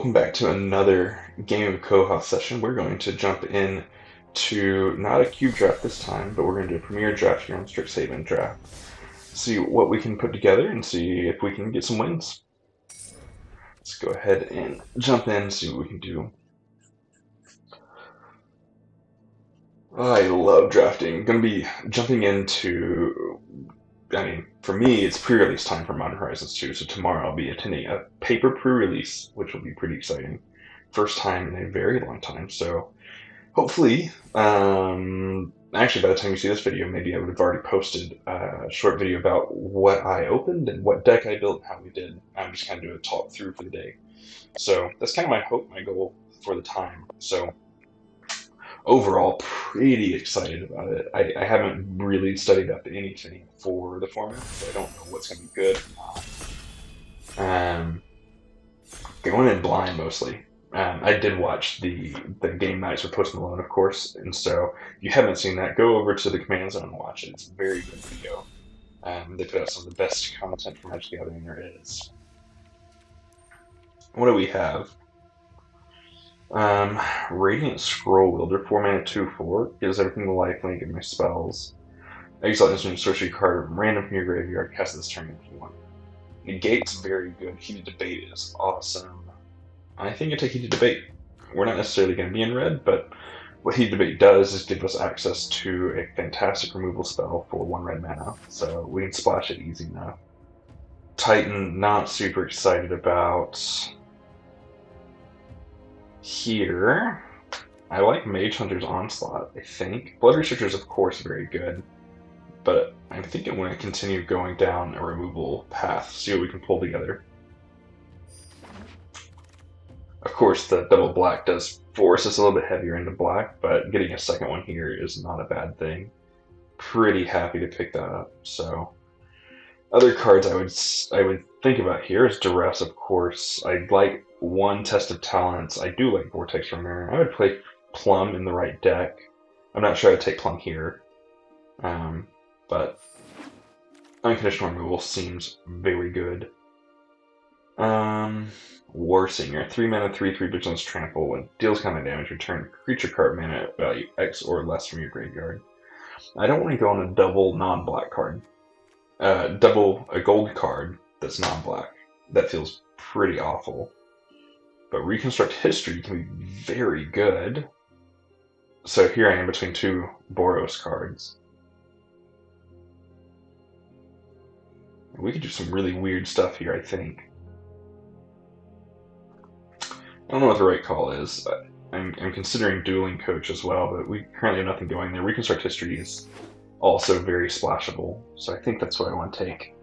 welcome back to another game of Kohath session. We're going to jump in to not a cube draft this time, but we're going to do a premier draft here on Strixhaven draft. See what we can put together and see if we can get some wins. Let's go ahead and jump in and see what we can do. I love drafting. Going to be jumping into, for me, it's pre-release time for Modern Horizons 2, so tomorrow I'll be attending a paper pre-release, which will be pretty exciting. First time in a very long time, so hopefully, actually by the time you see this video, maybe I would have already posted a short video about what I opened and what deck I built and how we did. I'm just kind of doing a talk through for the day. So that's kind of my hope, my goal for the time. So overall, pretty excited about it. I haven't really studied up anything for the format, so I don't know what's going to be good or not. Going in blind mostly. I did watch the game nights with Post Malone, of course, and so if you haven't seen that, go over to the Command Zone and watch it. It's a very good video. They put out some of the best content for Magic the Gathering there is. What do we have? Radiant Scroll Wielder, 4 mana, 2/4, gives everything the lifelink of my spells. Exile instant sorcery card random from your graveyard, cast this turn if you want. Negate's very good. Heated Debate is awesome. I think I take Heated Debate. We're not necessarily going to be in red, but what Heated Debate does is give us access to a fantastic removal spell for 1 red mana, so we can splash it easy enough. Titan, not super excited about. Here, I like Mage Hunter's Onslaught, I think. Blood Researcher is, of course, very good, but I think I'm going to continue going down a removal path, see what we can pull together. Of course, the double black does force us a little bit heavier into black, but getting a second one here is not a bad thing. Pretty happy to pick that up. So, other cards I would think about here is Duress, of course. I'd like one Test of Talents. I do like Vortex Runner. I would play Plum in the right deck. I'm not sure I'd take Plum here, but Unconditional Removal seems very good. Warsinger, 3 mana, 3/3 Vigilance Trample. When deals combat damage, return creature card mana value X or less from your graveyard. I don't want to go on a double non-black card. Double a gold card that's non-black. That feels pretty awful. But Reconstruct History can be very good. So here I am between 2 Boros cards. We could do some really weird stuff here, I think. I don't know what the right call is. I'm considering Dueling Coach as well, but we currently have nothing going there. Reconstruct History is also very splashable, so I think that's what I want to take.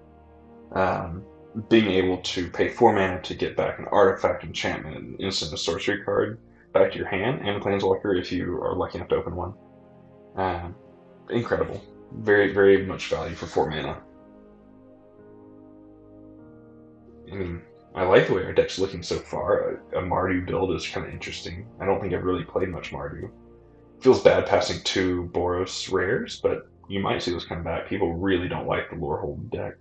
Being able to pay 4 mana to get back an artifact, enchantment, an instant, a sorcery card back to your hand, and a Planeswalker if you are lucky enough to open one. Incredible. Very, very much value for 4 mana. I mean, I like the way our deck's looking so far. A Mardu build is kind of interesting. I don't think I've really played much Mardu. Feels bad passing 2 Boros rares, but you might see those come back. People really don't like the Lorehold deck.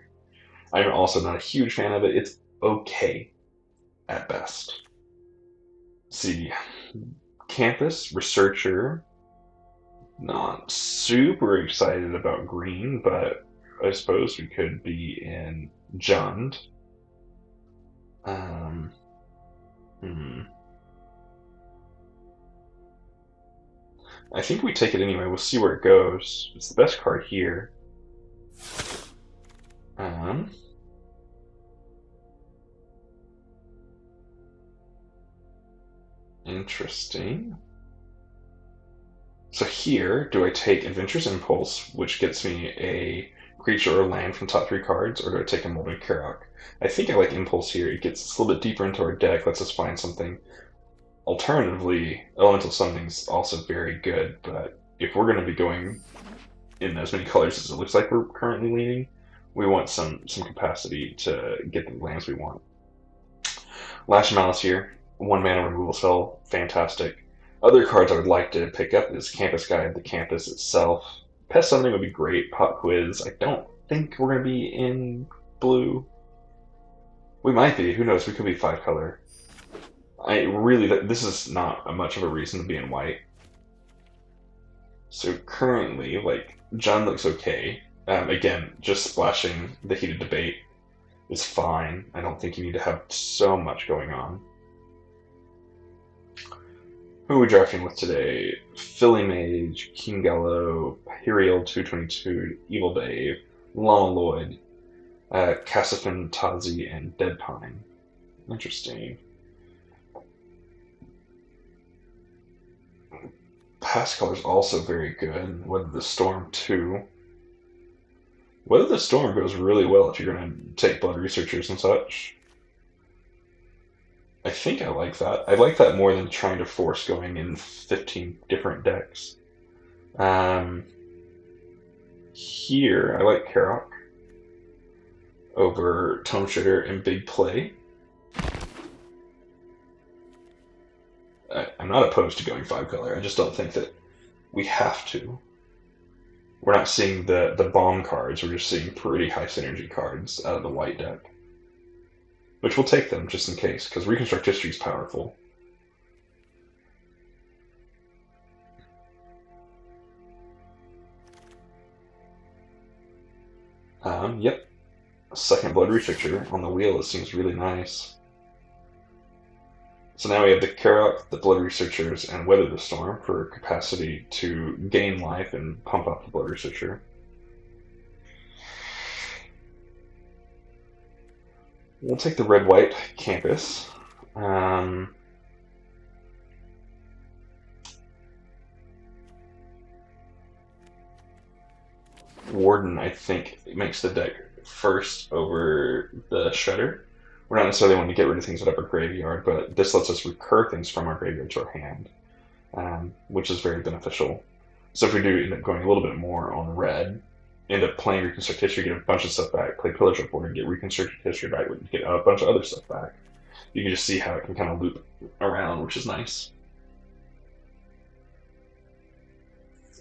I'm also not a huge fan of it. It's okay, at best. Let's see, Campus, Researcher, not super excited about green, but I suppose we could be in Jund. I think we take it anyway. We'll see where it goes. It's the best card here. Interesting. So here, do I take Adventurous Impulse, which gets me a creature or land from top 3 cards, or do I take a Molded Karok? I think I like Impulse here. It gets us a little bit deeper into our deck, lets us find something. Alternatively, Elemental Summoning's also very good, but if we're going to be going in as many colors as it looks like we're currently leaning, we want some capacity to get the lands we want. Lash Malice here, 1 mana removal spell, fantastic. Other cards I would like to pick up is Campus Guide, the campus itself. Pest Summoning would be great, Pop Quiz. I don't think we're going to be in blue. We might be, who knows, we could be 5 color. this is not much of a reason to be in white. So currently, like, John looks okay. Again, just splashing the Heated Debate is fine. I don't think you need to have so much going on. Who are we drafting with today? Philly Mage, King Gallo, Imperial 222, Evil Dave, Lama Lloyd, Cassifin Tazi, and Dead Pine. Interesting. Past color's also very good. Weather the Storm 2. Weather the Storm goes really well if you're going to take Blood Researchers and such. I think I like that. I like that more than trying to force going in 15 different decks. Here, I like Karok over Tome Shitter and Big Play. I'm not opposed to going 5-color. I just don't think that we have to. We're not seeing the bomb cards. We're just seeing pretty high synergy cards out of the white deck. Which we'll take them just in case, because Reconstruct History is powerful. Yep. Second Blood Researcher on the wheel. It seems really nice. So now we have the Karok, the Blood Researchers, and Weather the Storm for capacity to gain life and pump up the Blood Researcher. We'll take the red-white campus. Warden, I think, makes the deck first over the Shredder. We're not necessarily wanting to get rid of things out of our graveyard, but this lets us recur things from our graveyard to our hand, which is very beneficial. So if we do end up going a little bit more on red, end up playing Reconstruct History, get a bunch of stuff back, play Pillage of Order, get Reconstruct History back, get a bunch of other stuff back. You can just see how it can kind of loop around, which is nice.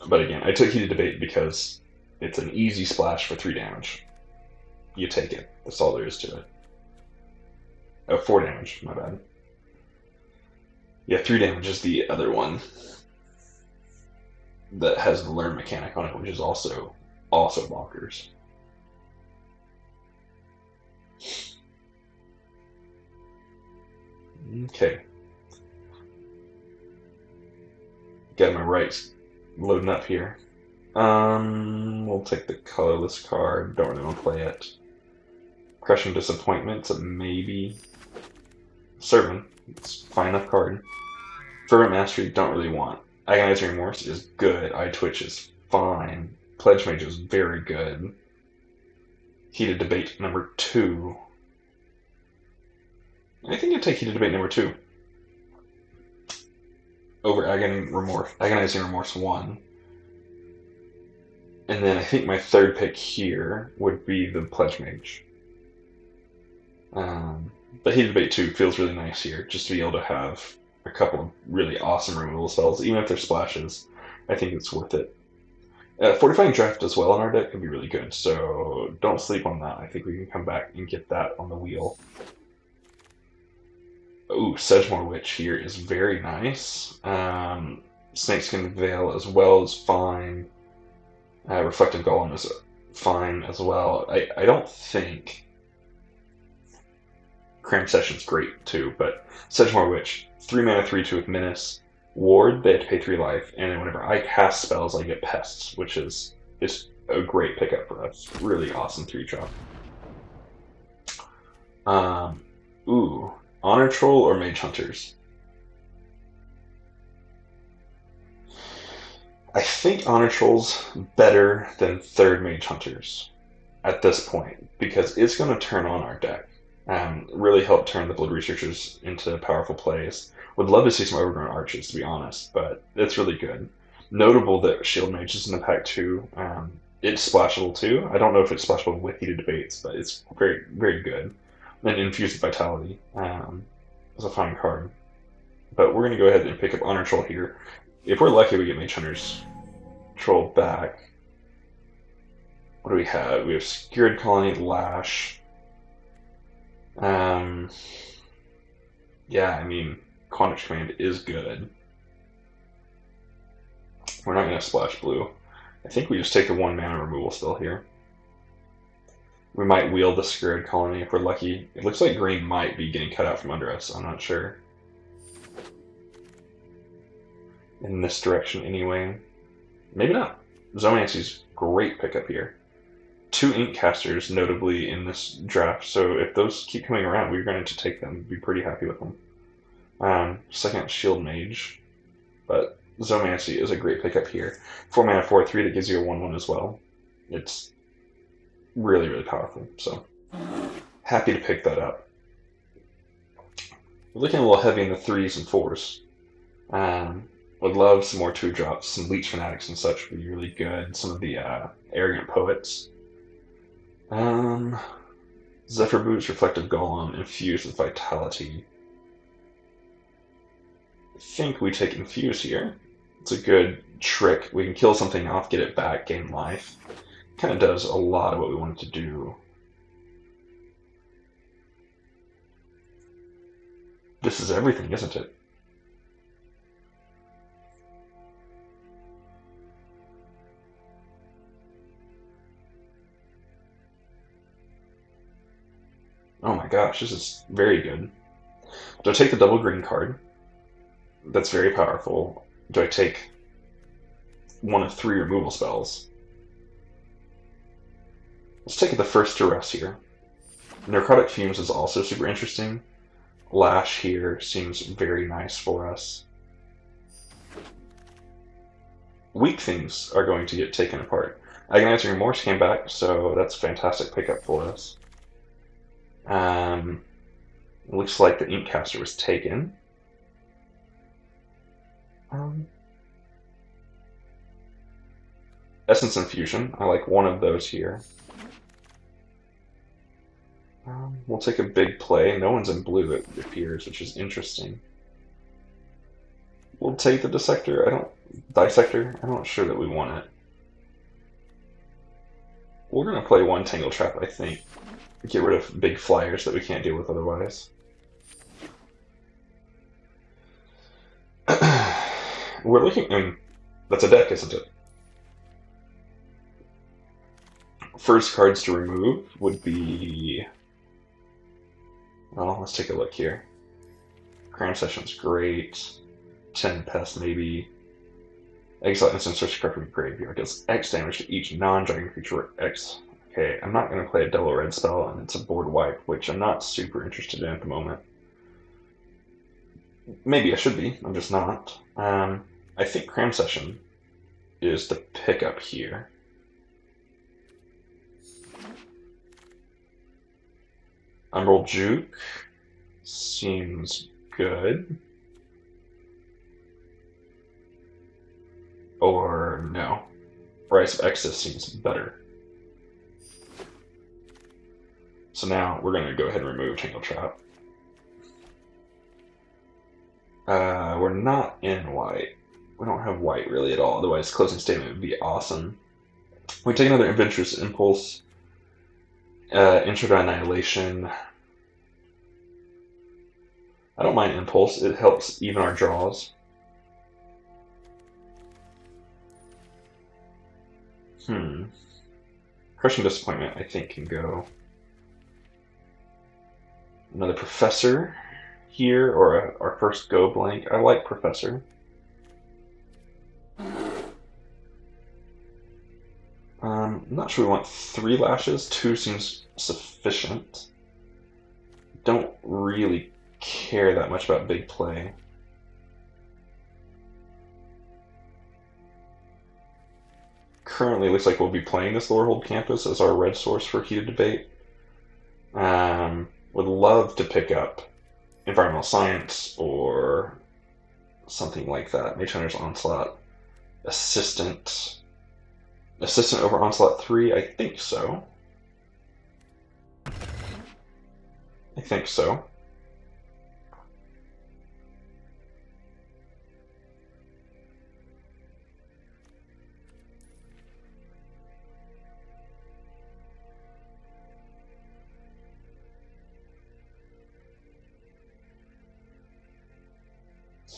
But again, I took Heated Debate because it's an easy splash for 3 damage. You take it. That's all there is to it. Oh, 4 damage. My bad. Yeah, 3 damage is the other one that has the learn mechanic on it, which is also bonkers. Okay. Got my rights loading up here. We'll take the colorless card. Don't really want to play it. Crushing Disappointment, maybe. Servant, it's a fine enough card. Fervent Mastery, don't really want. Agonizing Remorse is good. Eye Twitch is fine. Pledge Mage is very good. Heated Debate number 2. I think I'd take Heated Debate number 2 over Agonizing Remorse 1. And then I think my third pick here would be the Pledge Mage. But Heated Debate 2 feels really nice here, just to be able to have a couple of really awesome removal spells, even if they're splashes. I think it's worth it. Fortifying Draft as well in our deck could be really good, so don't sleep on that. I think we can come back and get that on the wheel. Ooh, Sedgemoor Witch here is very nice. Snakeskin Veil as well is fine. Reflective Golem is fine as well. I don't think Cram Session's great too, but Sedgemoor Witch, 3 mana, 3/2 with Menace. Ward, they have to pay 3 life, and then whenever I cast spells, I get Pests, which is a great pickup for us. Really awesome 3-drop. Ooh, Honor Troll or Mage Hunters? I think Honor Troll's better than 3rd Mage Hunters at this point, because it's going to turn on our deck. Really help turn the Blood Researchers into powerful plays. Would love to see some Overgrown Arches, to be honest, but it's really good. Notable that Shield Mage is in the pack too. It's splashable too. I don't know if it's splashable with Heated Debates, but it's very, very good. And Infused Vitality is a fine card. But we're going to go ahead and pick up Honor Troll here. If we're lucky, we get Mage Hunter's Troll back. What do we have? We have Secured Colony, Lash. Yeah, I mean, Quandrich Command is good. We're not going to splash blue. I think we just take the 1 mana removal spell here. We might wield the Scared Colony if we're lucky. It looks like green might be getting cut out from under us, I'm not sure. In this direction anyway. Maybe not. Zomancy's great pickup here. 2 Ink Casters, notably, in this draft, so if those keep coming around, we're going to take them. Be pretty happy with them. Second, Shield Mage, but Zomancy is a great pickup here. 4 mana, 4/3 that gives you a 1/1 as well. It's really, really powerful, so happy to pick that up. We're looking a little heavy in the 3s and 4s. Would love some more 2-drops, some Leech Fanatics and such would be really good. Some of the Arrogant Poets. Zephyr Boots, Reflective Golem, infused with Vitality. I think we take Infuse here. It's a good trick. We can kill something off, get it back, gain life. Kind of does a lot of what we wanted to do. This is everything, isn't it? Oh my gosh, this is very good. Do I take the double green card? That's very powerful. Do I take 1 of 3 removal spells? Let's take the first duress here. Necrotic Fumes is also super interesting. Lash here seems very nice for us. Weak things are going to get taken apart. Agonizer Remorse came back, so that's a fantastic pickup for us. Looks like the Inkcaster was taken. Essence Infusion, I like 1 of those here. We'll take a big play. No one's in blue, it appears, which is interesting. We'll take the Dissector. Dissector. I'm not sure that we want it. We're gonna play 1 Tangle Trap, I think. Get rid of big flyers that we can't deal with otherwise. We're looking. That's a deck, isn't it? First cards to remove would be. Well, let's take a look here. Cram Session's great. 10 Pest, maybe. Exile instant search card from graveyard. Does X damage to each non-dragon creature X. Okay, I'm not going to play a double red spell, and it's a board wipe, which I'm not super interested in at the moment. Maybe I should be, I'm just not. I think Cram Session is the pickup here. Umbral Juke seems good. Or no. Rise of Exodus seems better. So now we're going to go ahead and remove Tangle Trap. We're not in white. We don't have white really at all, otherwise Closing Statement would be awesome. We take another Adventurous Impulse. Intro to Annihilation. I don't mind Impulse, it helps even our draws. Crushing Disappointment, I think, can go. Another Professor here, or our first Go Blank. I like Professor. I'm not sure we want 3 lashes. 2 seems sufficient. Don't really care that much about big play. Currently, it looks like we'll be playing this Lorehold Campus as our red source for Heated Debate. Would love to pick up Environmental Science or something like that. Mage Hunter's Onslaught. Assistant over Onslaught 3? I think so.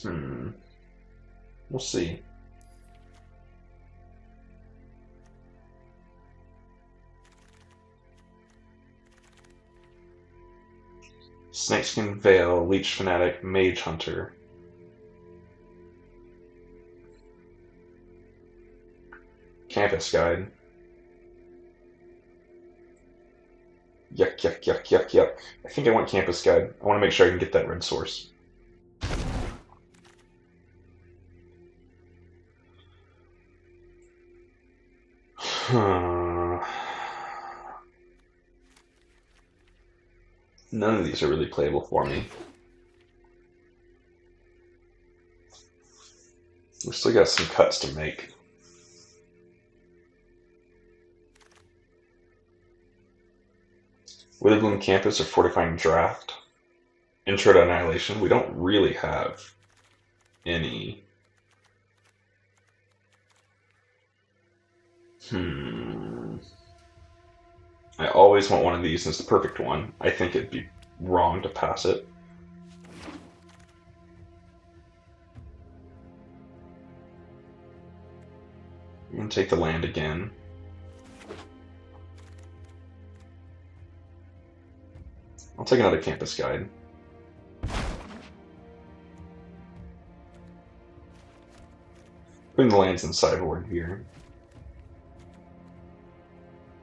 We'll see. Snakeskin Veil, Leech Fanatic, Mage Hunter. Campus Guide. Yuck, yuck, yuck, yuck, yuck. I think I want Campus Guide. I want to make sure I can get that red source. None of these are really playable for me. We've still got some cuts to make. Witherbloom Campus or Fortifying Draft. Intro to Annihilation. We don't really have any. I always want one of these, and it's the perfect one. I think it'd be wrong to pass it. I'm going to take the land again. I'll take another Campus Guide. Putting the lands in the sideboard here.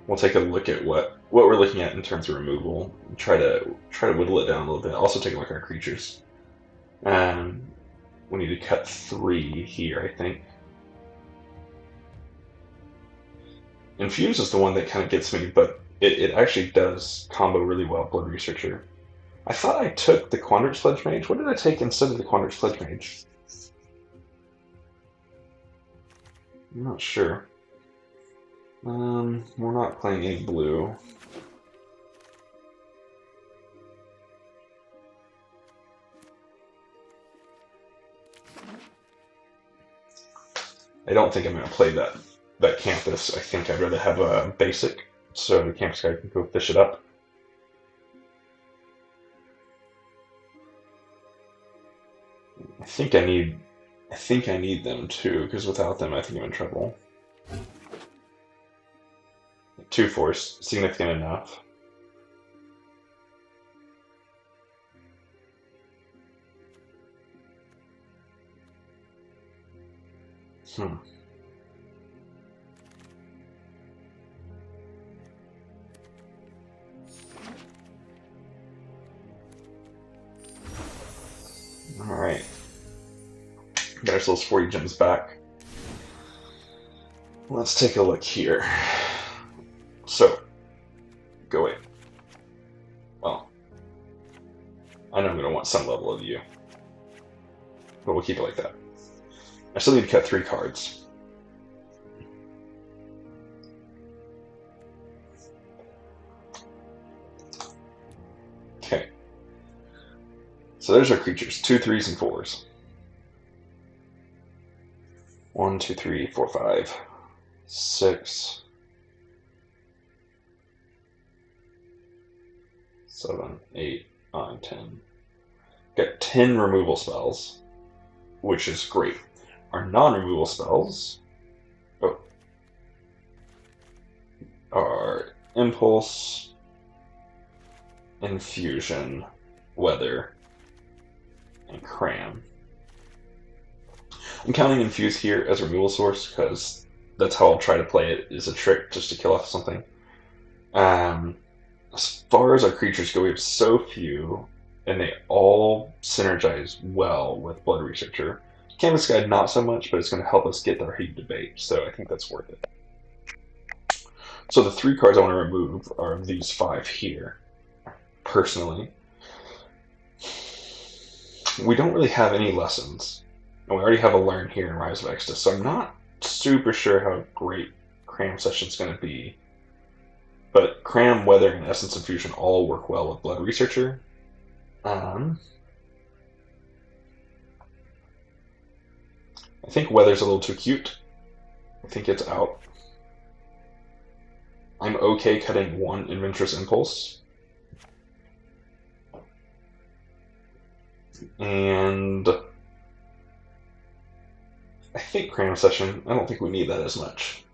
We'll take a look at what we're looking at in terms of removal. Try to whittle it down a little bit. Also take a look at our creatures. We need to cut 3 here, I think. Infuse is the one that kind of gets me, but it actually does combo really well, Blood Researcher. I thought I took the Quandrix Sledge Mage. What did I take instead of the Quandrix Sledge Mage? I'm not sure. We're not playing any blue. I don't think I'm going to play that campus. I think I'd rather have a basic, so the campus guy can go fish it up. I think I need them too, because without them I think I'm in trouble. 2 force, significant enough. Alright. Got ourselves 40 gems back. Let's take a look here. So, go away. Well, I know I'm going to want some level of you, but we'll keep it like that. I still need to cut 3 cards. Okay. So there's our creatures, 2 3s and 4s. 1 2 3 4 5 6 7 8 9 10. Got 10 removal spells, which is great. Our non-removal spells are Impulse, Infusion, Weather, and Cram. I'm counting Infuse here as a removal source because that's how I'll try to play it, is a trick just to kill off something. As far as our creatures go, we have so few, and they all synergize well with Blood Researcher. Canvas Guide, not so much, but it's going to help us get our Heat Debate, so I think that's worth it. So the 3 cards I want to remove are these 5 here, personally. We don't really have any lessons, and we already have a Learn here in Rise of Exodus, so I'm not super sure how great Cram Session's going to be. But Cram, Weather, and Essence Infusion all work well with Blood Researcher. I think Weather's a little too cute. I think it's out. I'm okay cutting 1 Adventurous Impulse. And I think Cranium Session, I don't think we need that as much.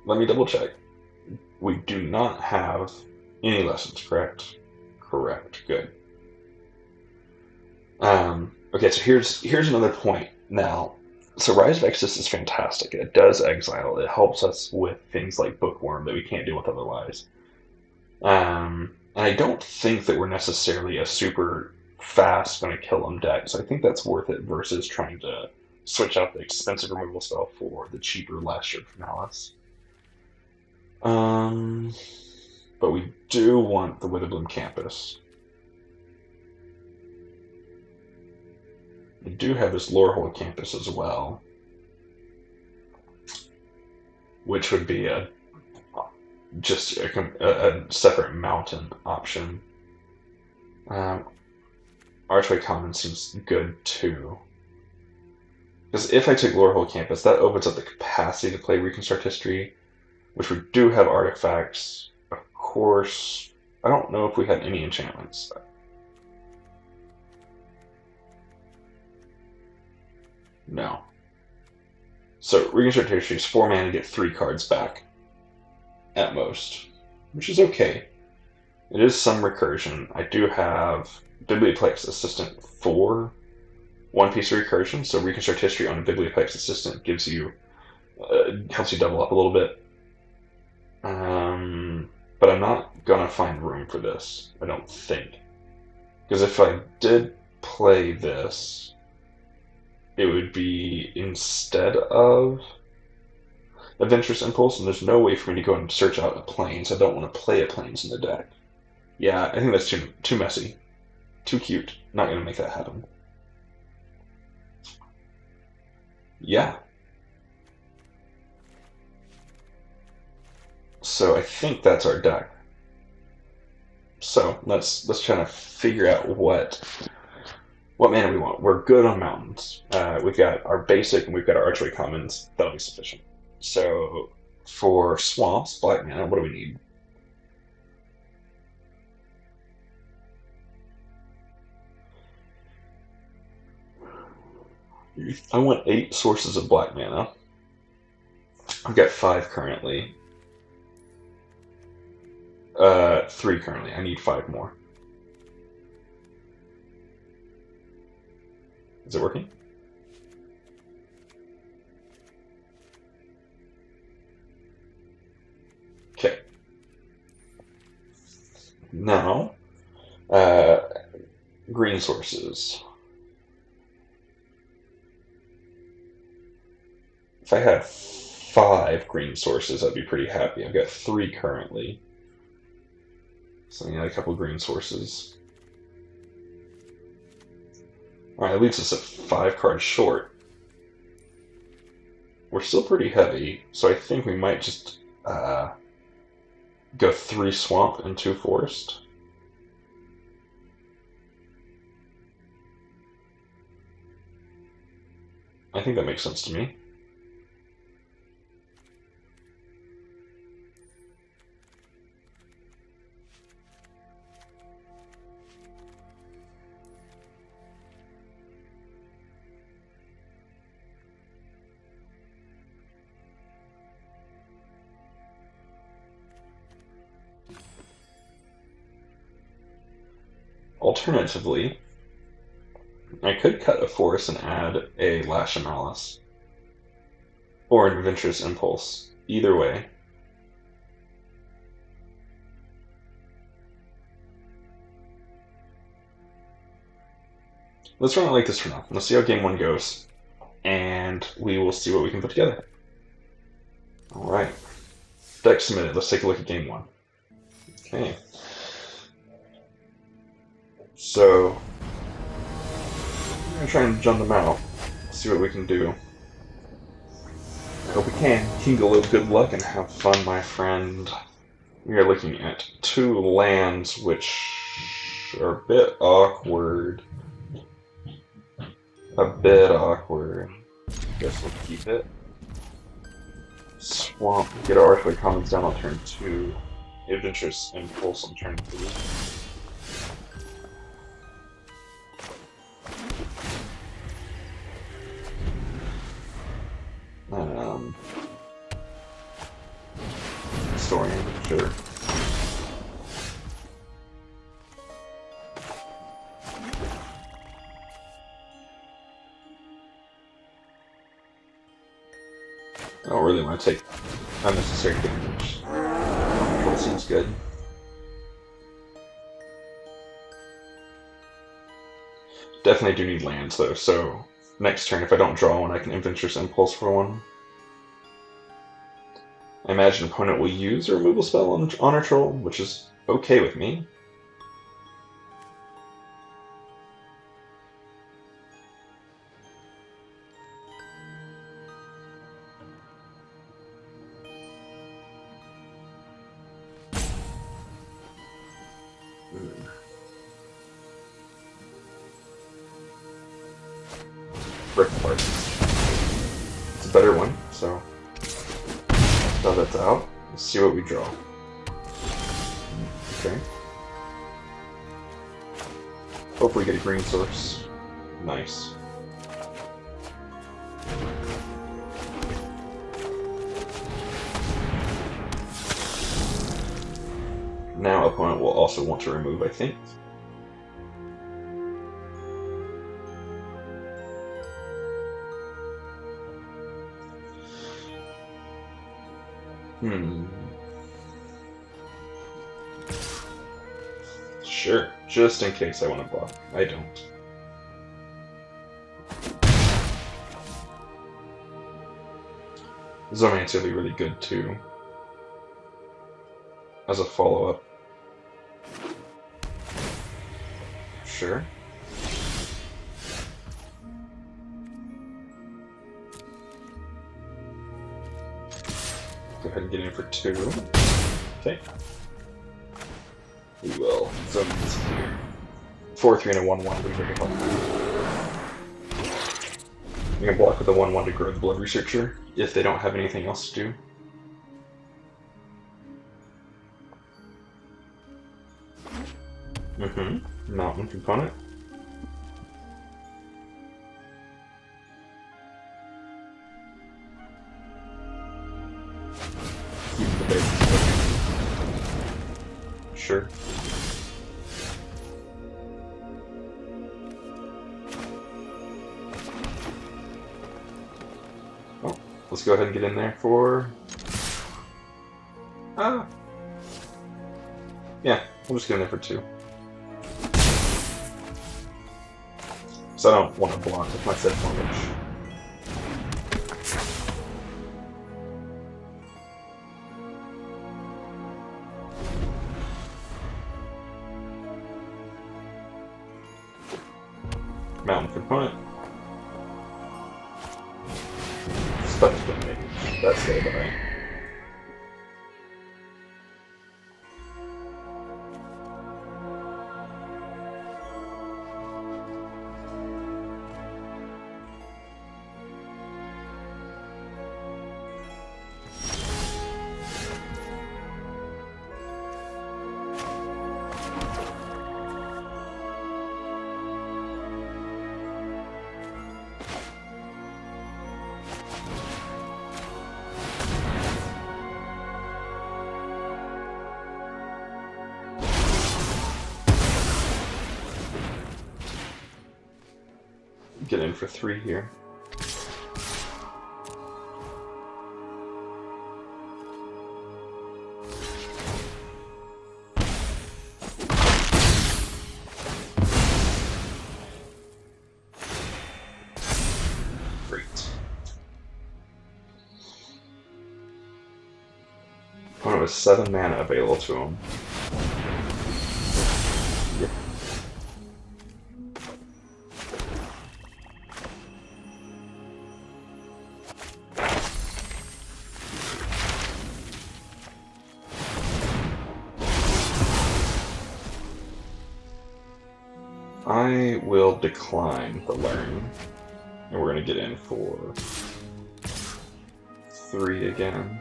Let me double check. We do not have any lessons, correct? Correct, good. Okay, so here's another point. Now, so Rise of Exodus is fantastic. It does exile. It helps us with things like Bookworm that we can't deal with otherwise. And I don't think that we're necessarily a super fast going to kill them deck, so I think that's worth it versus trying to switch out the expensive removal spell for the cheaper Last Year of Malice. But we do want the Witherbloom Campus. We do have this Lorehold Campus as well, which would be just a separate mountain option. Archway Common seems good too. Because if I take Lorehold Campus, that opens up the capacity to play Reconstruct History, which we do have artifacts. Of course, I don't know if we had any enchantments. No. So Reconstruct History is 4 mana to get 3 cards back. At most. Which is okay. It is some recursion. I do have Biblioplex Assistant 4 one-piece recursion, so Reconstruct History on a Biblioplex Assistant gives you helps you double up a little bit. But I'm not gonna find room for this, I don't think. Because if I did play this, it would be instead of Adventurous Impulse, and there's no way for me to go and search out a Plains. I don't want to play a Plains in the deck. Yeah, I think that's too messy. Too cute. Not going to make that happen. Yeah. So I think that's our deck. So let's try to figure out what mana we want. We're good on mountains. We've got our basic and we've got our Archway Commons. That'll be sufficient. So for swamps, black mana, what do we need? I want 8 sources of black mana. I've got 5 currently. 3 currently. I need 5 more. Is it working? Okay. Now, green sources. If I had 5 green sources, I'd be pretty happy. I've got 3 currently. So I need a couple green sources. Alright, that leaves us at 5 cards short. We're still pretty heavy, so I think we might just go 3 swamp and 2 forest. I think that makes sense to me. Alternatively, I could cut a forest and add a Lash of Malice. Or an Adventurous Impulse. Either way. Let's run it like this for now. Let's see how game 1 goes. And we will see what we can put together. Alright. Deck submitted. Let's take a look at game 1. Okay. So, I'm going to try and jump them out. See what we can do. I hope we can. Kingle of good luck and have fun, my friend. We are looking at 2 lands, which are a bit awkward. Guess we'll keep it. Swamp. Get our Archway Commons down on turn 2. Adventurous Impulse on turn 3. historian, sure. I don't really want to take unnecessary damage. Control seems good. Definitely do need lands though, so next turn if I don't draw one I can Adventurous Impulse for one. I imagine opponent will use a removal spell on Honor Troll, which is okay with me. Brick Apart. It's a better one, so now that's out. Let's see what we draw. Okay. Hopefully get a green source. Nice. Now opponent will also want to remove, I think. Sure, just in case I want to block. I don't. Zomancer will be really good too. As a follow-up. Sure. Go ahead and get in for 2. Okay. We will zone this here. 4/3 and a 1/1 would be very helpful. I'm gonna block with a 1/1 to grow the Blood Researcher if they don't have anything else to do. Mountain component. Keep the base. Sure. Oh, let's go ahead and get in there for... Yeah, we'll just get in there for 2. So I don't want to block with my set formage. Mountain component. Spectral Mage. That's the guy. Get in for 3 here. Great. Opponent has 7 mana available to him. Yep. I will decline the learn, and we're going to get in for 3 again.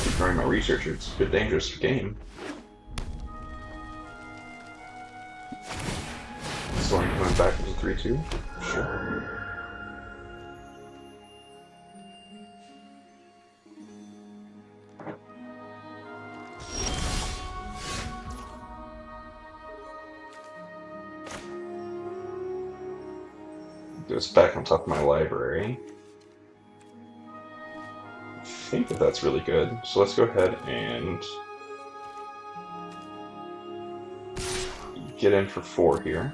Ignoring my researcher, it's a bit dangerous game. Storm coming back into 3-2, sure. Goes back on top of my library. I think that that's really good. So let's go ahead and get in for 4 here.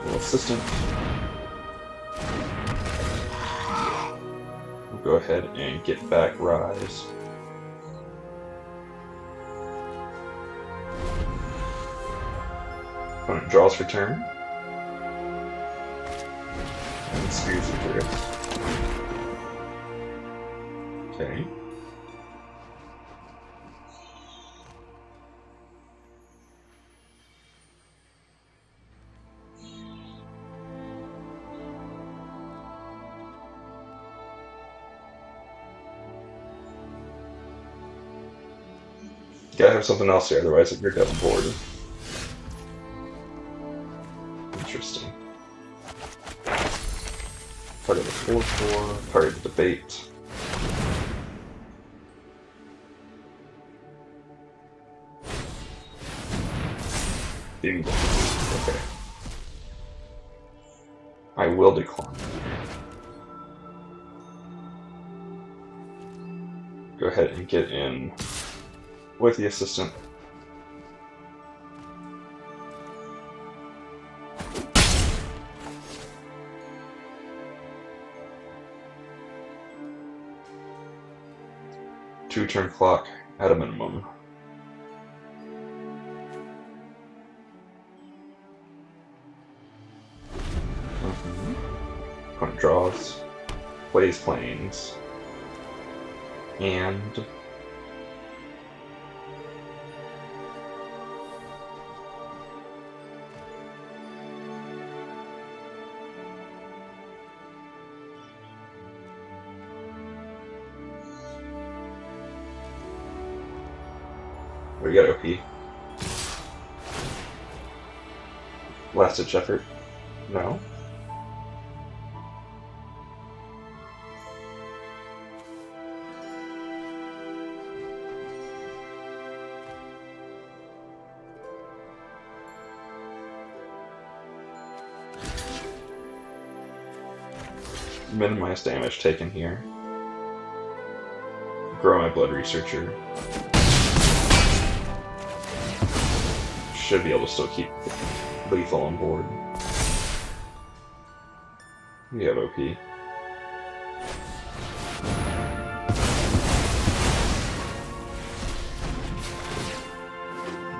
Little assistant. We'll go ahead and get back Rise. Opponent draws for turn. And spears Icarus. Okay. Gotta have something else here, otherwise you're dead bored. Interesting. Part of the 4-4, part of the debate. Bingo. Okay. I will decline. Go ahead and get in with the assistant. Two-turn clock at a minimum. Opponent draws, plays planes, and we got OP. Last ditch effort. No. Minimize damage taken here. Grow my blood researcher. Should be able to still keep lethal on board. We have OP.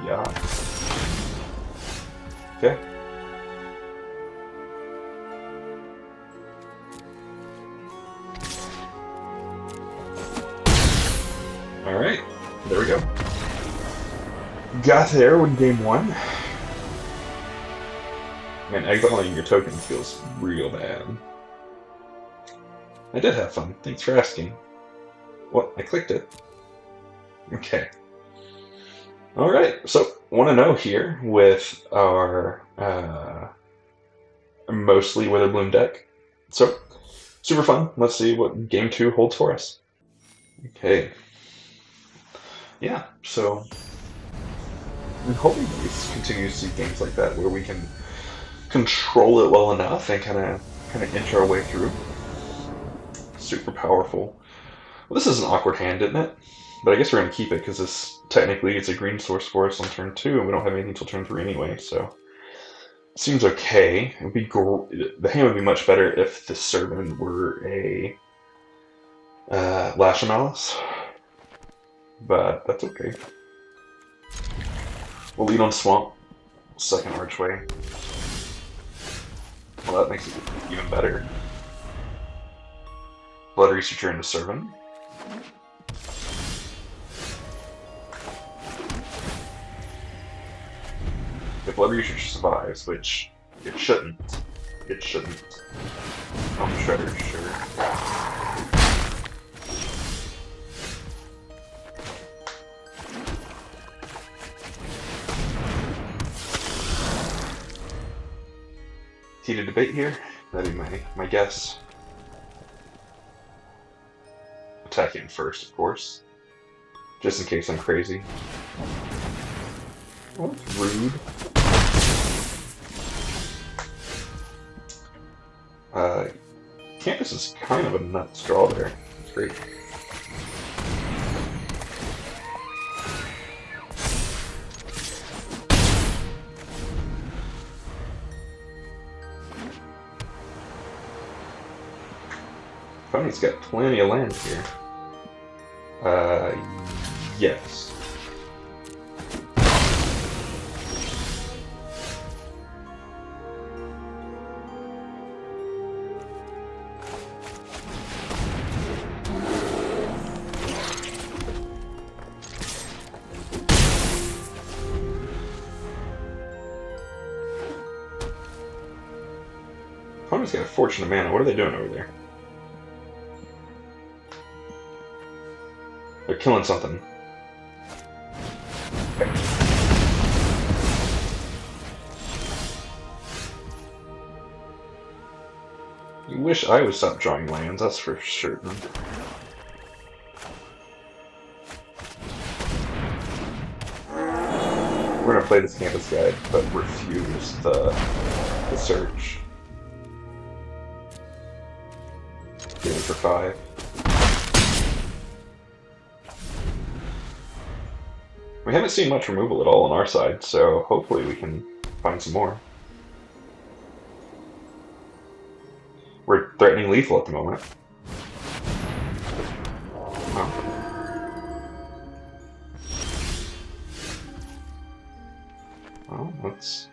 Yeah. Okay. Alright, there we go. Got there with game 1. Man, exiling your token feels real bad. I did have fun. Thanks for asking. Well, I clicked it. Okay. Alright, so want to know here with our mostly Witherbloom deck. So, super fun. Let's see what game 2 holds for us. Okay. Yeah, so I'm hoping we continue to see games like that where we can control it well enough and kind of inch our way through. Super powerful. Well, this is an awkward hand, isn't it? But I guess we're going to keep it because this technically it's a green source for us on turn 2, and we don't have anything till turn 3 anyway, so seems okay. It would be the hand would be much better if the Servant were a Lash of Malice, but that's okay. We'll lead on Swamp, second Archway. Well, that makes it even better. Blood Researcher into Servant. If Blood Researcher survives, which it shouldn't. It shouldn't. Shredder, sure. Heated debate here. That'd be my guess. Attacking first, of course. Just in case I'm crazy. Well, that's rude. Campus is kind of a nuts draw there. It's great. Opponent's got plenty of land here. Yes. Opponent's got a fortune of mana. What are they doing over there? They're killing something. You wish I would stop drawing lands, that's for certain. We're gonna play this campus guide, but refuse the search. Get in for 5. We haven't seen much removal at all on our side, so hopefully we can find some more. We're threatening lethal at the moment. Well, let's...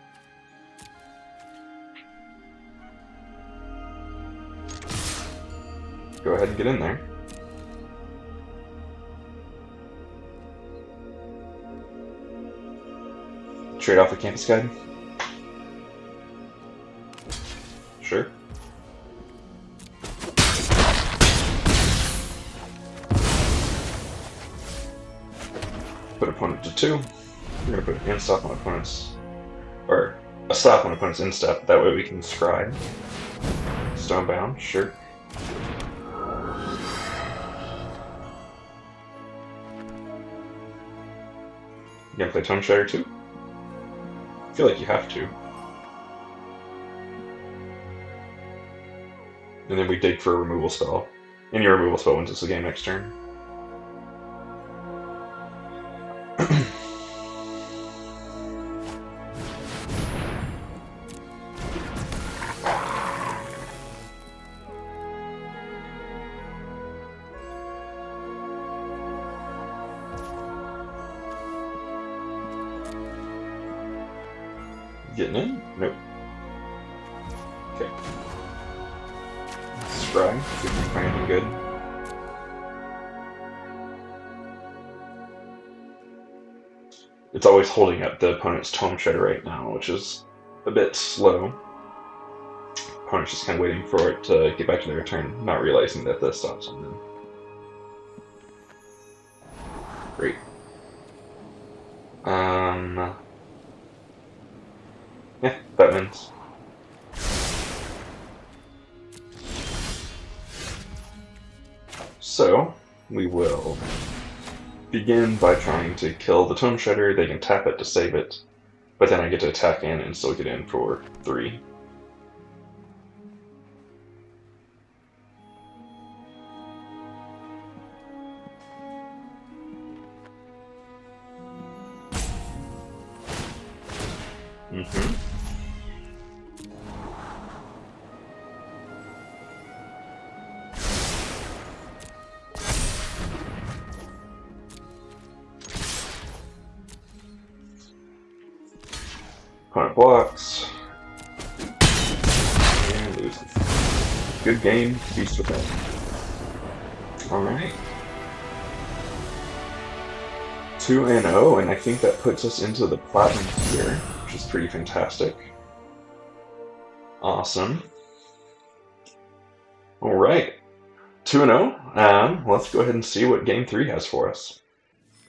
go ahead and get in there. Trade off the campus guide? Sure. Put opponent to 2. We're gonna put in stop on opponent's, or a stop on opponent's in step. That way we can scribe. Stonebound, sure. You gonna play Tome Shredder too? I feel like you have to. And then we dig for a removal spell. And your removal spell wins us the game next turn. Getting in? Nope. Okay. Scry, see if we can find anything good. It's always holding up the opponent's Tome Shredder right now, which is a bit slow. Opponent's just kind of waiting for it to get back to their turn, not realizing that this stops on them. Great. Yeah, that wins. So, we will begin by trying to kill the Tome Shredder. They can tap it to save it, but then I get to attack in and still get in for 3. Opponent blocks. And loses. Good game, feast with him. Alright. 2-0, and I think that puts us into the Platinum tier, which is pretty fantastic. Awesome. Alright. 2-0. Let's go ahead and see what Game 3 has for us.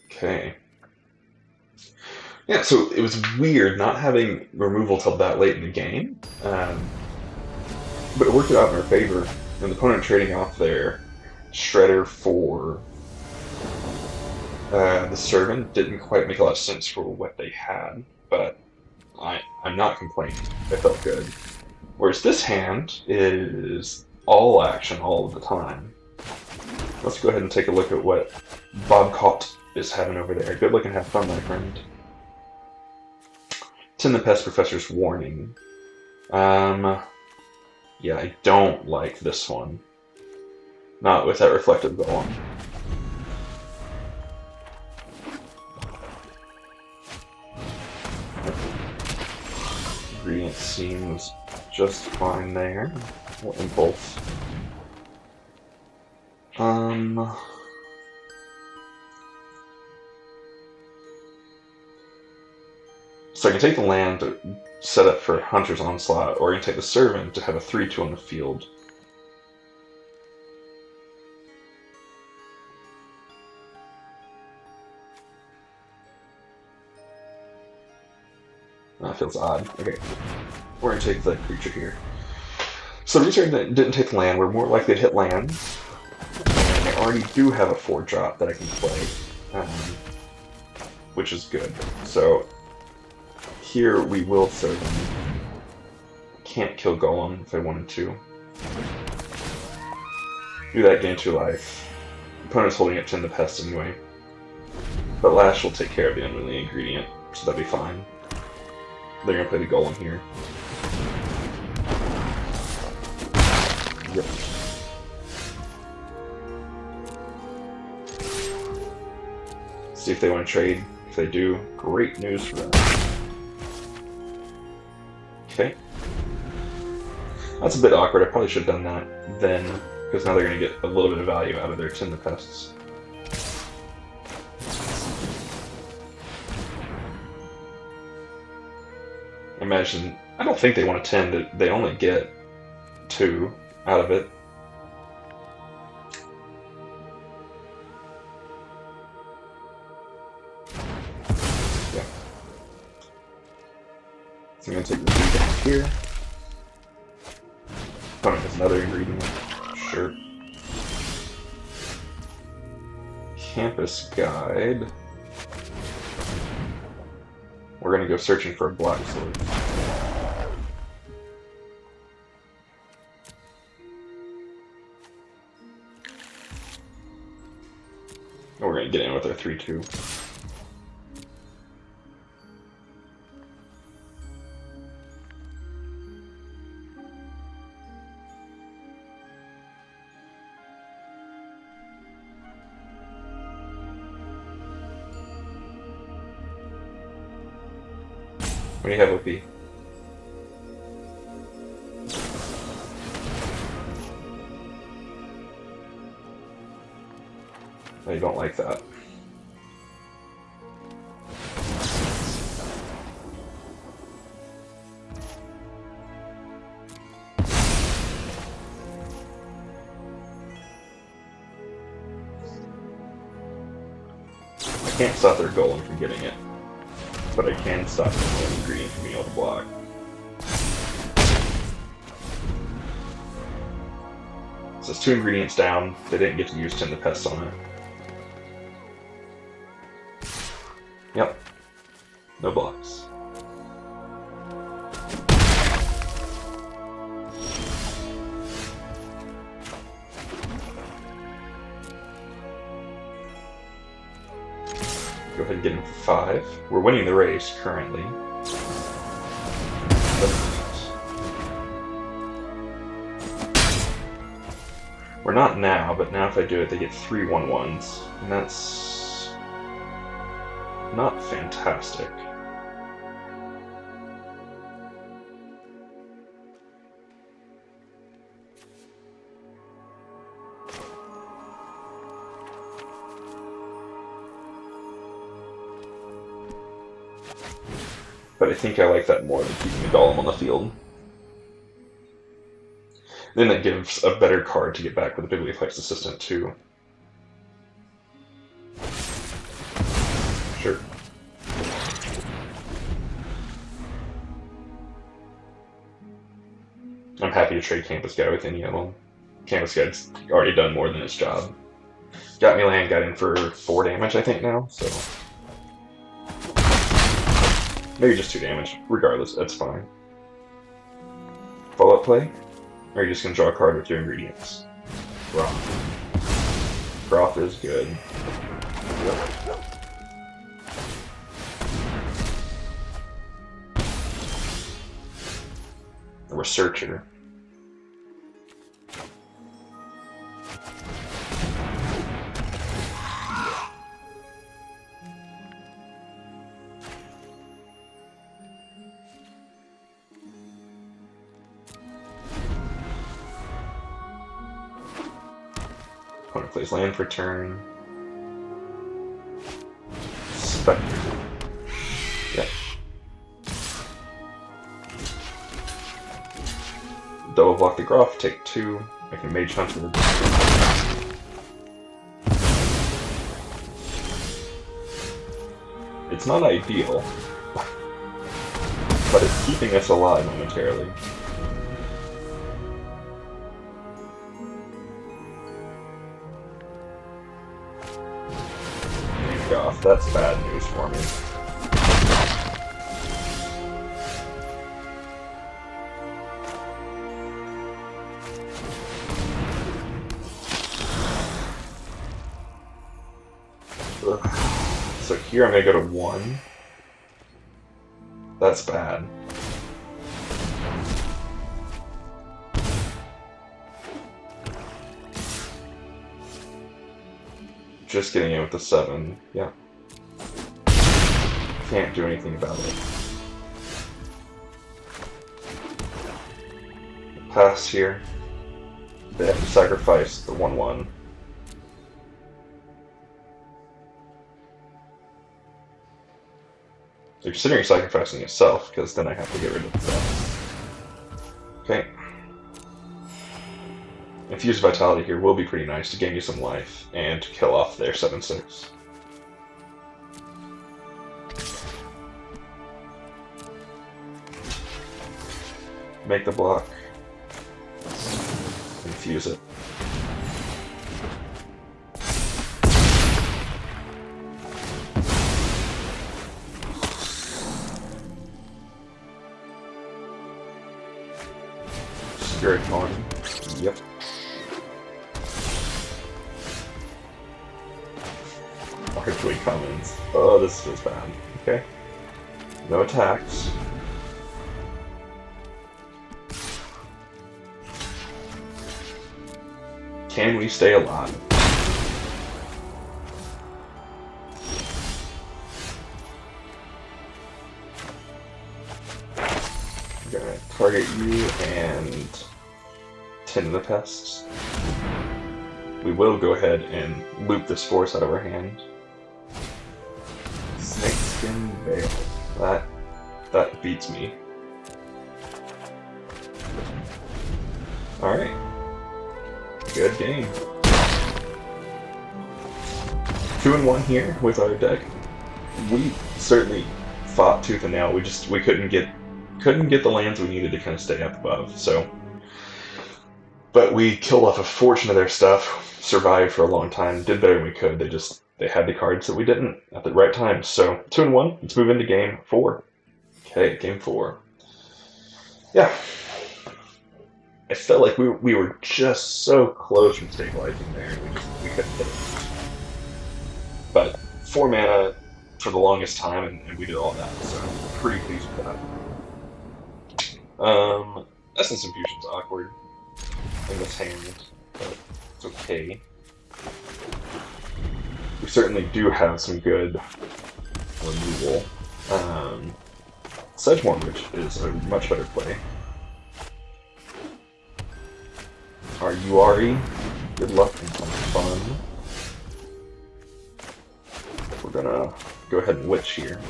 Okay. Yeah, so it was weird not having removal till that late in the game, but it worked out in our favor, and the opponent trading off their Shredder for The servant didn't quite make a lot of sense for what they had, but I'm not complaining. It felt good. Whereas this hand is all action all of the time. Let's go ahead and take a look at what Bob Cott is having over there. Good luck and have fun, my friend. Tin the Pest Professor's Warning. Yeah, I don't like this one. Not with that reflective golem. Ingredient seems just fine there. What impulse? So I can take the land to set up for Hunter's Onslaught, or I can take the Servant to have a 3/2 on the field. That feels odd. Okay, we're going to take the creature here. So the reason I didn't take the land, we're more likely to hit land, and I already do have a 4-drop that I can play, which is good. So here we will Servant. Can't kill Golem if I wanted to. Do that, gain 2 life. Opponent's holding up Tin the Pest anyway. But Lash will take care of the unruly ingredient, so that'll be fine. They're gonna play the Golem here. Yep. See if they want to trade. If they do, great news for them. Okay. That's a bit awkward. I probably should have done that then, because now they're going to get a little bit of value out of their Tin the Pests. Imagine, I don't think they want a 10, they only get 2 out of it. Yeah. So I'm going to take the 2 down here. Opponent has another ingredient. Sure. Campus Guide. We're going to go searching for a Black Sword. We're going to get in with our 3/2. What do you have, OP? I don't like that. I can't stop their golem from getting it, but I can stop the golem ingredient from being able to block. So it's 2 ingredients down. They didn't get to use Tin the Pest on it. Yep. No blocks. Go ahead and get him for 5. We're winning the race currently. We're not now, but now if I do it, they get 3 1/1s, and that's not fantastic. But I think I like that more than keeping a Golem on the field. Then that gives a better card to get back with a Big Effects Assistant too. Sure. I'm happy to trade Campus Guide with any of them. Campus Guide's already done more than its job. Got me land, got in for 4 damage, I think, now, so. Maybe just 2 damage. Regardless, that's fine. Follow-up play? Or are you just gonna draw a card with your ingredients? Broth. Broth is good. Yep. A researcher. Opponent plays land for turn. Spectre. Yep. Double block the Groff, take 2. I can Mage Hunt for the. It's not ideal, but it's keeping us alive momentarily. Gosh, that's bad news for me. Ugh. So here I'm gonna go to 1. That's bad. Just getting in with the 7, yeah. Can't do anything about it. Pass here. They have to sacrifice the 1/1. They're considering sacrificing itself, because then I have to get rid of that. Okay. Infused Vitality here will be pretty nice to gain you some life and to kill off their 7/6. Make the block. Infuse it. Spirit Horn. Yep. Archway Commons. Oh, this feels bad. Okay. No attacks. Can we stay alive? I'm gonna target you and tend the pests. We will go ahead and loop this force out of our hand. Snakeskin Veil. That beats me. Alright. Good game. 2-1 here with our deck. We certainly fought tooth and nail. We couldn't get the lands we needed to kind of stay up above. So, but we killed off a fortune of their stuff. Survived for a long time. Did better than we could. They had the cards that we didn't at the right time. So 2-1. Let's move into game 4. Okay, game 4. Yeah. I felt like we were just so close from stabilizing there. We couldn't hit it. But 4 mana for the longest time, and we did all that. So I'm pretty pleased with that. Essence Infusion's awkward in this hand, but it's okay. We certainly do have some good removal. Sedgemoor Witch is a much better play. Our Uari, good luck and some fun. We're gonna go ahead and Witch here.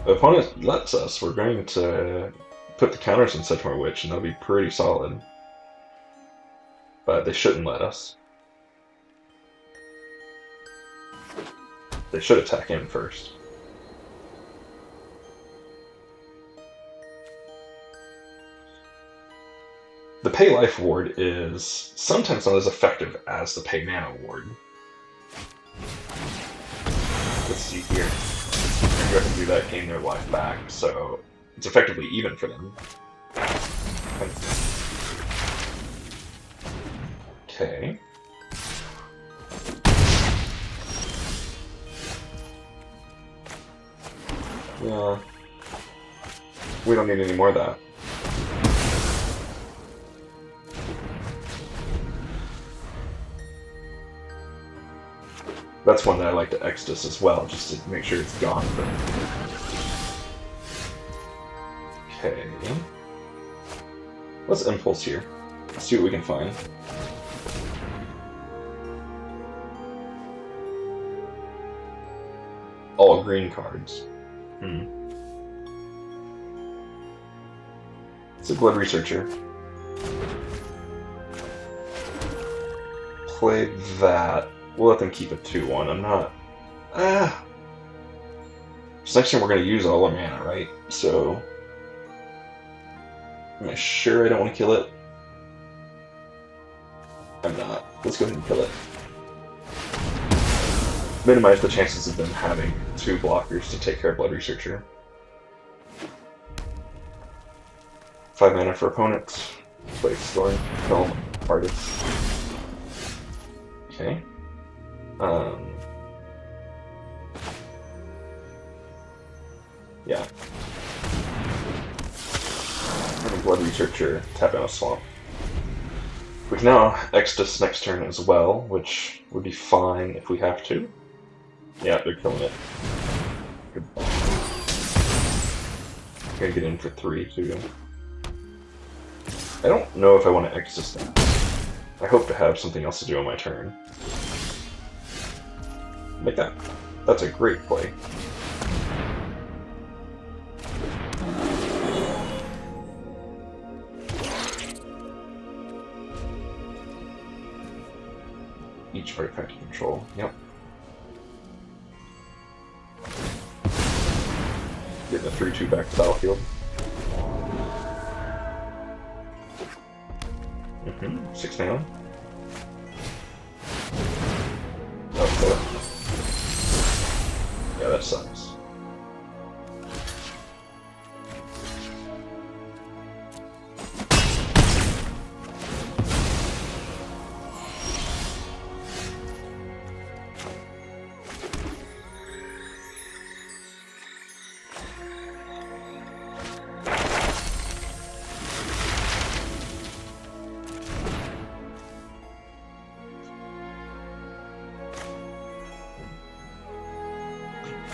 The opponent lets us. We're going to put the counters in Sedgemoor Witch, and that'll be pretty solid. But they shouldn't let us. They should attack him first. the pay life ward is sometimes not as effective as the pay mana ward. Let's see here. They're going to do that, gain their life back, so it's effectively even for them. Okay. Yeah. We don't need any more of that. That's one that I like to Exodus as well, just to make sure it's gone. But... okay. Let's Impulse here. Let's see what we can find. All green cards. It's a Blood Researcher. Play that. We'll let them keep a 2-1. I'm not... This next turn we're going to use all our mana, right? So... am I sure I don't want to kill it? I'm not. Let's go ahead and kill it. Minimize the chances of them having 2 blockers to take care of Blood Researcher. 5 mana for opponents. Play Storm. Kill Artist. Okay. Yeah. And Blood Researcher, tap out a swamp. We can now Exodus next turn as well, which would be fine if we have to. Yeah, they're killing it. Good. Gonna get in for 3 too. I don't know if I want to Exodus that. I hope to have something else to do on my turn. Make that. That's a great play. Each artifact you control. Yep. Getting a 3/2 back to battlefield. 6 down. Okay. Yeah, that sucks.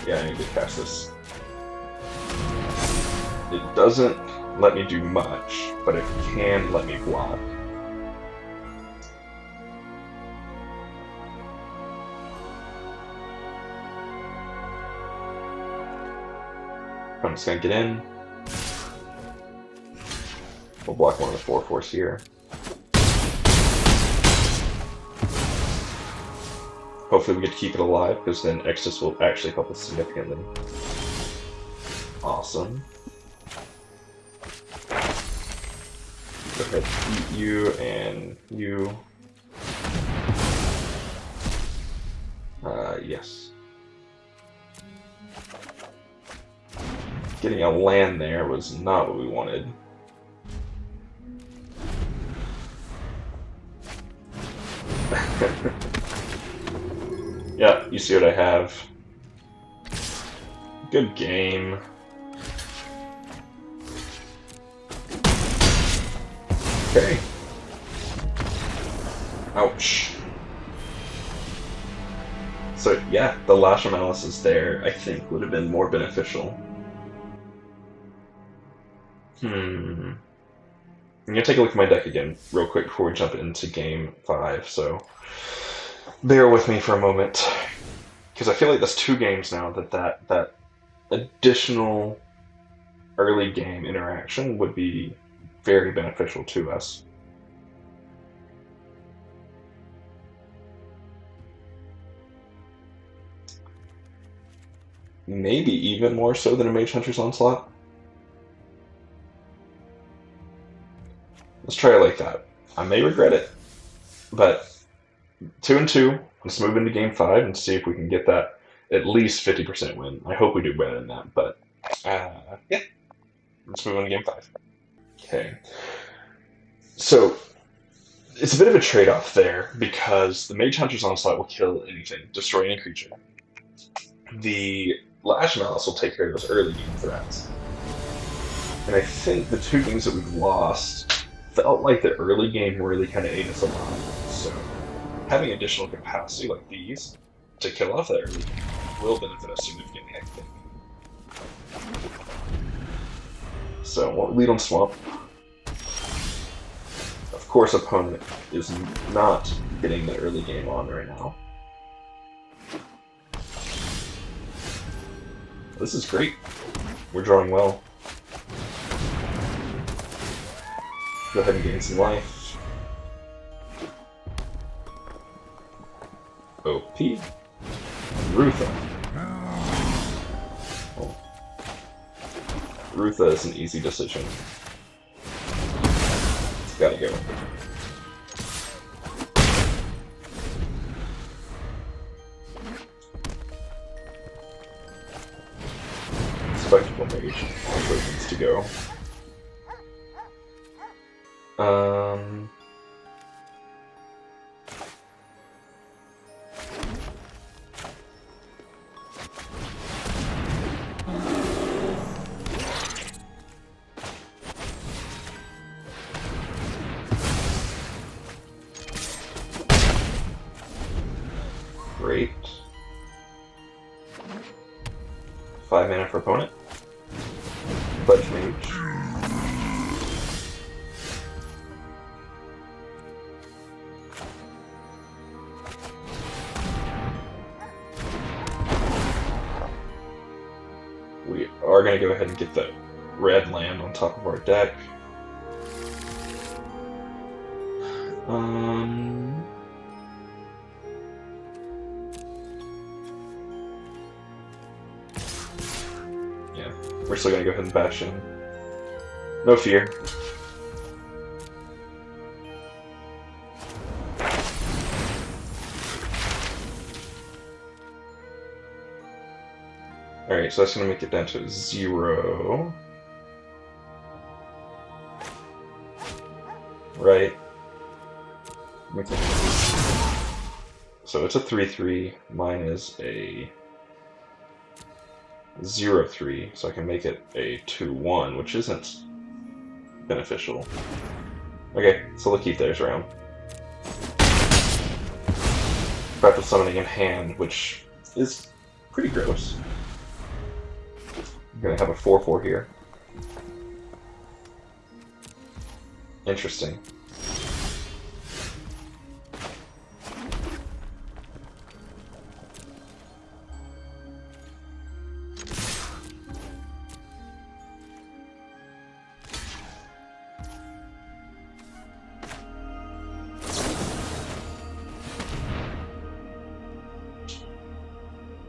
Yeah, I need to cast this. It doesn't let me do much, but it can let me block. I'm just gonna get in. We'll block one of the 4/4s here. Hopefully we get to keep it alive, because then Exodus will actually help us significantly. Awesome. Go ahead, eat you and you. Yes. Getting a land there was not what we wanted. Yeah, you see what I have. Good game. Okay. Ouch. So yeah, the Lash Analysis there, I think, would have been more beneficial. I'm gonna take a look at my deck again real quick before we jump into game 5, so bear with me for a moment. Because I feel like that's 2 games now that additional early game interaction would be very beneficial to us. Maybe even more so than a Mage Hunter's Onslaught. Let's try it like that. I may regret it, but 2-2. Let's move into game 5 and see if we can get that at least 50% win. I hope we do better than that, but yeah. Let's move on to game 5. Okay. So it's a bit of a trade-off there because the Mage Hunter's Onslaught will kill anything, destroy any creature. The Lash Malice will take care of those early game threats. And I think the two things that we've lost felt like the early game really kind of ate us alive. So having additional capacity like these to kill off that early game will benefit us significantly, I think. So we'll lead on Swamp. Of course, opponent is not getting the early game on right now. This is great. We're drawing well. Go ahead and gain some life. OP. Rutha. Oh. Rutha is an easy decision. It's gotta go. Spectacle Mage also needs to go. Great. 5 mana for opponent. Pledge Mage. We are going to go ahead and get that red land on top of our deck. Yeah, we're still going to go ahead and bash in. No fear. Alright, so that's going to make it down to 0. Right. Okay. So it's a 3-3. Mine is a 0-3, so I can make it a 2-1, which isn't beneficial. Okay, so we'll keep theirs around. Practice summoning in hand, which is pretty gross. I'm gonna have a 4-4 here. Interesting.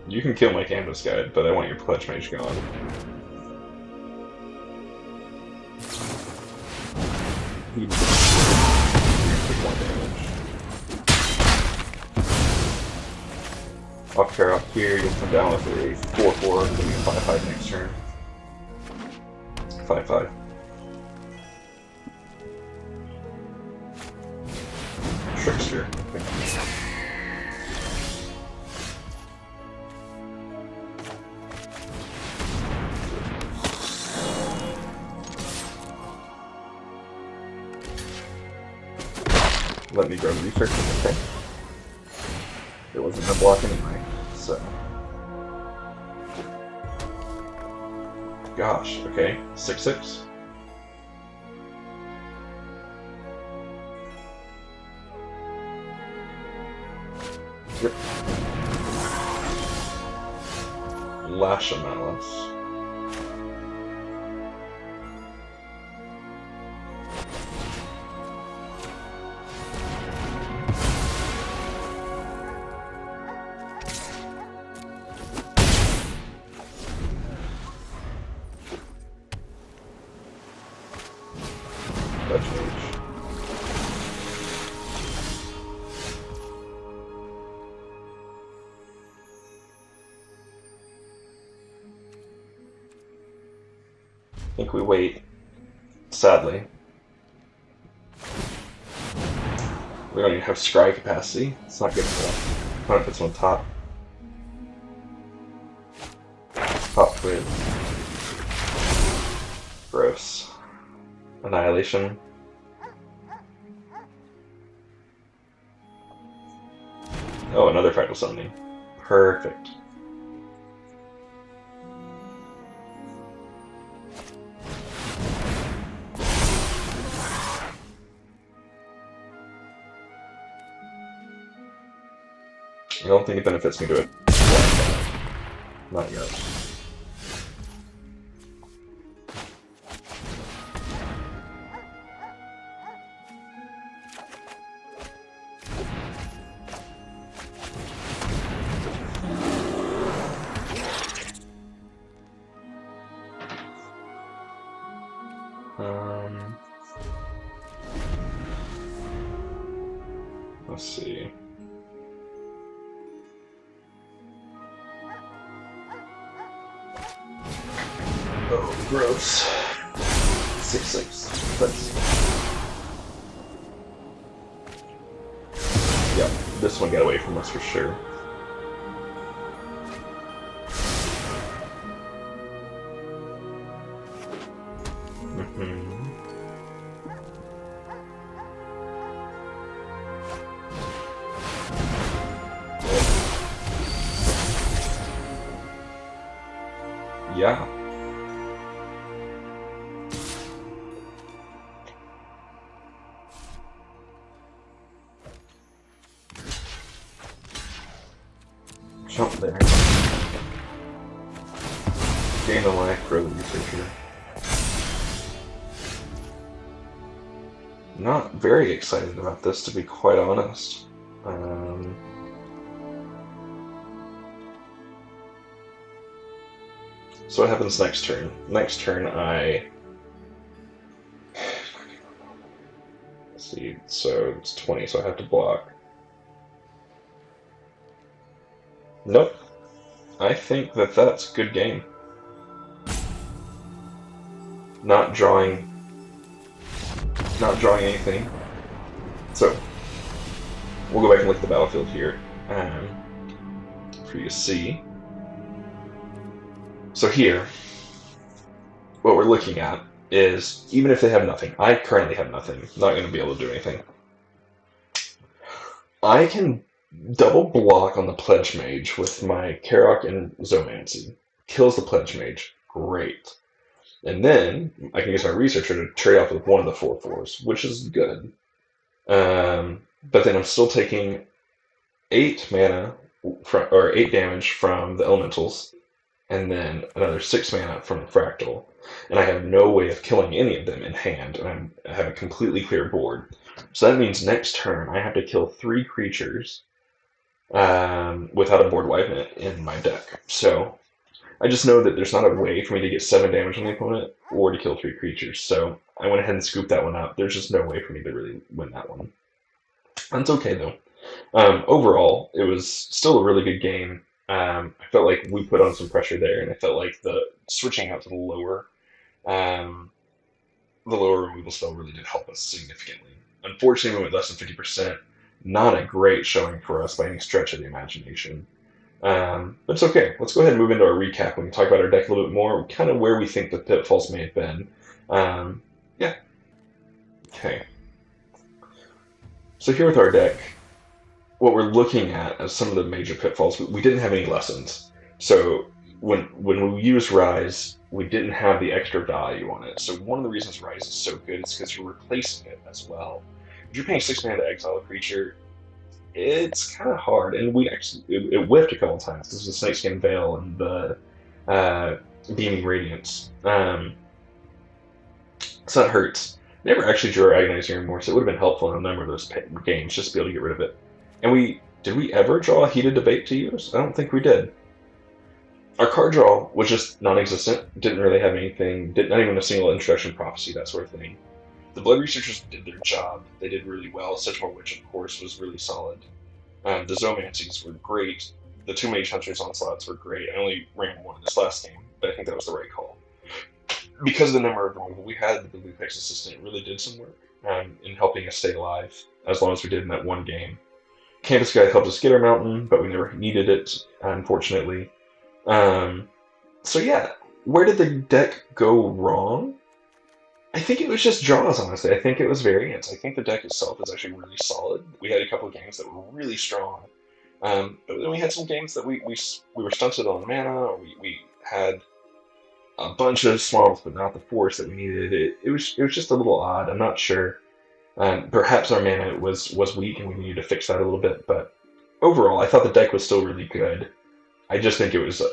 You can kill my Canvas Guide, but I want your Pledge Mage gone. He took more damage. Off pair up here, you'll come down with a 4-4, giving you a 5-5 next turn. 5-5. Trickster. Let me grab the research. Okay. It wasn't a block anyway, so. Gosh, okay. 6-6. Yep. Lash Malice. Pledge Mage. I think we wait, sadly. We don't even have scry capacity. It's not good enough. Opponent puts one top. Top twig. Gross. Annihilation. Oh, another fractal summoning. Perfect. I don't think it benefits me to it. Not yet. Let's see. Oh, gross. 6/6. That's... Yep, this one got away from us for sure. Yeah. Jump there. Gain a life for the researcher. Not very excited about this, to be quite honest. So what happens next turn? Next turn let's see, so it's 20, so I have to block. Nope. I think that that's a good game. Not drawing anything. So, we'll go back and look at the battlefield here for you to see. So here, what we're looking at is, even if they have nothing, I currently have nothing, not going to be able to do anything. I can double block on the Pledge Mage with my Karok and Zomancy. Kills the Pledge Mage. Great. And then I can use my Researcher to trade off with one of the 4/4s, which is good. But then I'm still taking 8 mana, or 8 damage from the Elementals, and then another 6 mana from the Fractal. And I have no way of killing any of them in hand, and I have a completely clear board. So that means next turn I have to kill 3 creatures without a board wipe in my deck. So I just know that there's not a way for me to get 7 damage on the opponent or to kill 3 creatures. So I went ahead and scooped that one up. There's just no way for me to really win that one. That's okay though. Overall, it was still a really good game. I felt like we put on some pressure there, and I felt like the switching out to the lower removal spell really did help us significantly. Unfortunately, we went less than 50%. Not a great showing for us by any stretch of the imagination. But it's okay. Let's go ahead and move into our recap. We can talk about our deck a little bit more, kind of where we think the pitfalls may have been. Yeah. Okay. So here with our deck, what we're looking at as some of the major pitfalls, we didn't have any lessons. So when we use Rise, we didn't have the extra value on it. So one of the reasons Rise is so good is because you're replacing it as well. If you're paying 6 mana to exile a creature, it's kind of hard. And we actually it whiffed a couple times because of the Snakeskin Veil and the Beaming Radiance. So that hurts. Never actually drew our Agonizing Remorse. It would have been helpful in a number of those games just to be able to get rid of it. And did we ever draw a Heated Debate to use? I don't think we did. Our card draw was just non-existent. Didn't really have anything. Not even a single Introduction Prophecy, that sort of thing. The Blood Researchers did their job. They did really well. Sedgemoor Witch, of course, was really solid. The Zomancies were great. The 2 Mage Hunters Onslaughts were great. I only ran one in this last game, but I think that was the right call. because of the number of removal we had, the Blue Pix assistant really did some work in helping us stay alive as long as we did in that one game. Campus Guide helped us get our mountain, but we never needed it, unfortunately. Um, so yeah, where did the deck go wrong? I think it was just draws, honestly. I think it was variance. I think the deck itself is actually really solid. We had a couple of games that were really strong, but then we had some games that we were stunted on mana, or we had a bunch of swamps, but not the force that we needed. It was just a little odd. I'm not sure. Perhaps our mana was weak, and we needed to fix that a little bit. But overall, I thought the deck was still really good. I just think it was a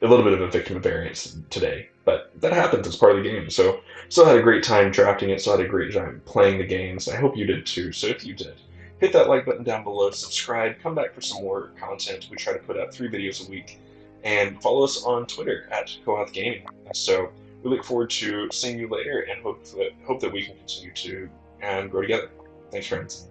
little bit of a victim of variance today, but that happens. It's part of the game. So still had a great time drafting it. Still had a great time playing the games. I hope you did too. So if you did, hit that like button down below, subscribe, come back for some more content. We try to put out 3 videos a week, and follow us on Twitter at Kohath Gaming. So we look forward to seeing you later, and hope that we can continue to grow together. Thanks, friends.